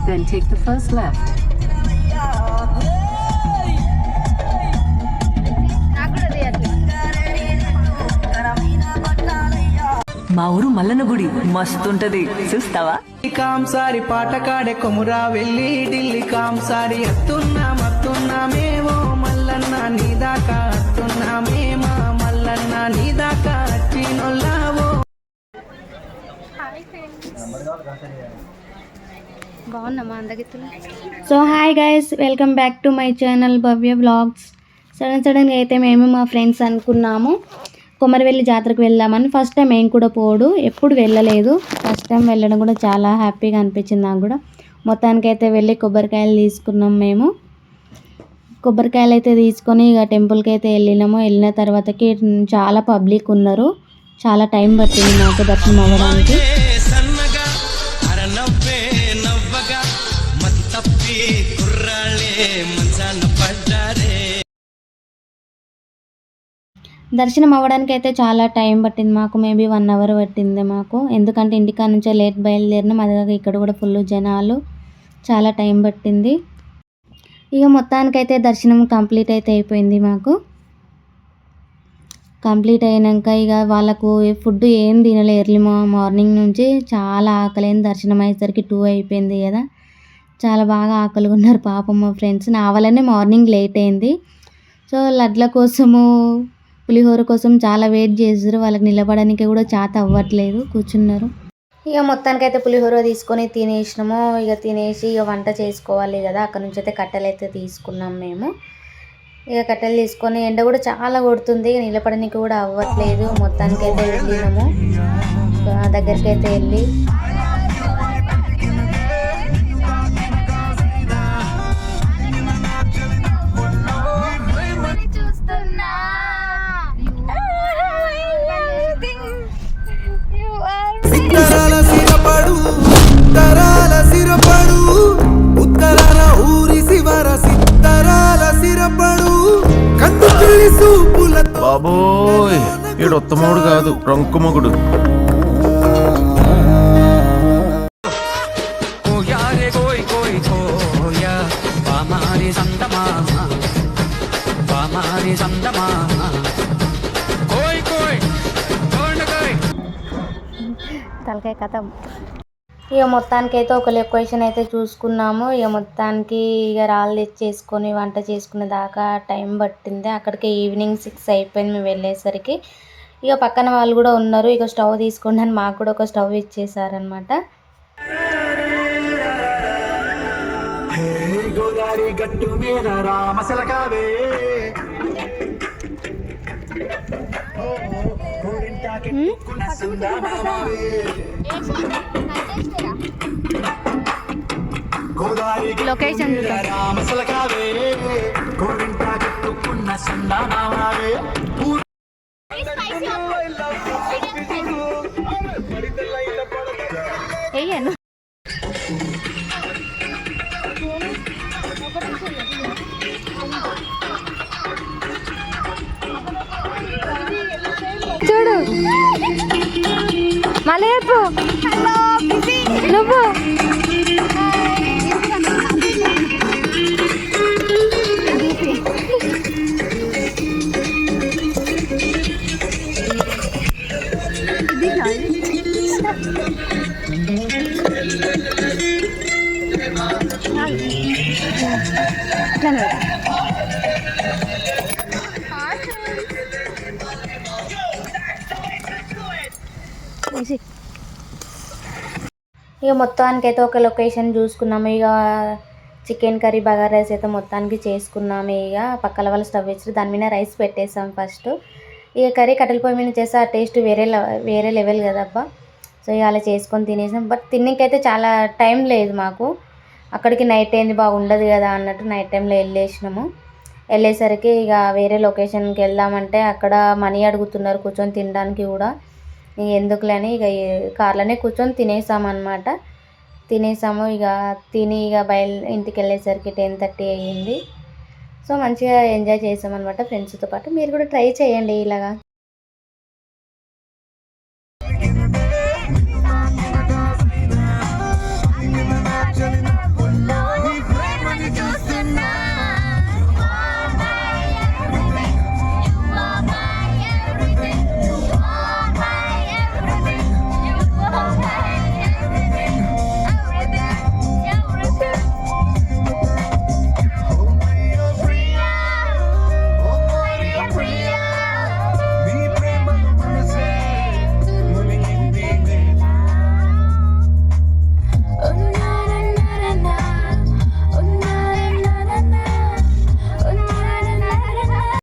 Then take the first left. మా ఊరు మల్లన్న గుడి మస్తుంటది, చూస్తావా? కాంసారి పాట కాడే కొమురా వెళ్ళి ఢిల్లీ కాంసారి అత్తున్నామేమో మల్లన్న నీదాకా అత్తున్నామేమా మల్లన్న నీదాకా వచ్చినొల్లావో. బాగున్నామా అందగిత్తులు? So hi guys, welcome back to my channel Bhavya vlogs. సడన్గా అయితే మేము మా ఫ్రెండ్స్ అనుకున్నాము కొమరవెల్లి జాతరకు వెళ్దామని. ఫస్ట్ టైం మేము కూడా పోడు, ఎప్పుడు వెళ్ళలేదు. ఫస్ట్ టైం వెళ్ళడం కూడా చాలా హ్యాపీగా అనిపించింది నాకు కూడా. మొత్తానికైతే వెళ్ళి కొబ్బరికాయలు తీసుకున్నాం మేము. కొబ్బరికాయలు అయితే తీసుకొని ఇక టెంపుల్కి అయితే వెళ్ళినాము. వెళ్ళిన తర్వాతకి చాలా పబ్లిక్ ఉన్నారు, చాలా టైం పట్టింది నాకు దర్శనం అవ్వడానికి. దర్శనం అవ్వడానికి అయితే చాలా టైం పట్టింది మాకు, మేబీ 1 అవర్ పట్టింది మాకు. ఎందుకంటే ఇంటికా నుంచే లేట్ బయలుదేరినాం, అదిగా ఇక్కడ కూడా ఫుల్ జనాలు, చాలా టైం పట్టింది. ఇక మొత్తానికైతే దర్శనం కంప్లీట్ అయితే అయిపోయింది మాకు. కంప్లీట్ అయినాక ఇక వాళ్ళకు ఫుడ్ ఏం తినలే, ఎర్లీ మార్నింగ్ నుంచి చాలా ఆకలింది. దర్శనం అయ్యేసరికి 2 అయిపోయింది కదా, చాలా బాగా ఆకలిగా ఉన్నారు పాపం మా ఫ్రెండ్స్. నా వల్లనే మార్నింగ్ లేట్ అయింది. సో లడ్ల కోసము పులిహోర కోసం చాలా వెయిట్ చేసారు, వాళ్ళకి నిలబడడానికి కూడా చేత అవ్వట్లేదు, కూర్చున్నారు. ఇక మొత్తానికైతే పులిహోర తీసుకొని తినేసినాము. ఇక తినేసి ఇక వంట చేసుకోవాలి కదా, అక్కడ నుంచి అయితే కట్టెలు అయితే తీసుకున్నాం మేము. ఇక కట్టెలు తీసుకొని ఎండ కూడా చాలా కొడుతుంది, నిలబడడానికి కూడా అవ్వట్లేదు. మొత్తానికైతే వెళ్ళినాము, దగ్గరికి అయితే వెళ్ళి ఉత్తరాల సిరపడు ఉత్తరాల ఊరి శివర సిత్తరాల సిరపడు కందుకిల్లి సూపులతో. బాబోయ్, ఈడు ఉత్తమోడు కాదు, రంకుమొగుడు. తలకాయ కథ. ఇక మొత్తానికైతే ఒక లొకేషన్ అయితే చూసుకున్నాము. ఇక మొత్తానికి ఇక రాళ్ళు తెచ్చేసుకొని వంట చేసుకునే దాకా టైం పట్టింది. అక్కడికి ఈవినింగ్ 6 అయిపోయింది మేము వెళ్ళేసరికి. ఇక పక్కన వాళ్ళు కూడా ఉన్నారు, ఇక స్టవ్ తీసుకోండి అని మాకు కూడా ఒక స్టవ్ ఇచ్చేసారనమాట. లొకేషన్ ఏయను చూడు మళ్ళీ నువ్వు ఇక మొత్తానికైతే ఒక లొకేషన్ చూసుకున్నాము. ఇక చికెన్ కర్రీ బగారా రైస్ అయితే మొత్తానికి చేసుకున్నాము. ఇక పక్కల వాళ్ళు స్టవ్ ఇచ్చి దాని మీద రైస్ పెట్టేసాం ఫస్ట్. ఇక కర్రీ కట్టెల పొయ్యి మీద చేస్తే ఆ టేస్ట్ వేరే లెవెల్ కదబ్బా. సో ఇక అలా చేసుకొని తినేసాం. బట్ తిన్నకైతే చాలా టైం లేదు మాకు. అక్కడికి నైట్ అయింది, బాగుండదు కదా అన్నట్టు నైట్ టైంలో వెళ్ళేసరికి ఇక వేరే లొకేషన్కి వెళ్దామంటే అక్కడ మనీ అడుగుతున్నారు కూర్చొని తినడానికి కూడా. ఎందుకులేని ఇక కార్లోనే కూర్చొని తినేసాము. ఇక తిని ఇంటికి వెళ్ళేసరికి 10:30 అయ్యింది. సో మంచిగా ఎంజాయ్ చేసామన్నమాట ఫ్రెండ్స్తో పాటు. మీరు కూడా ట్రై చేయండి ఇలాగా.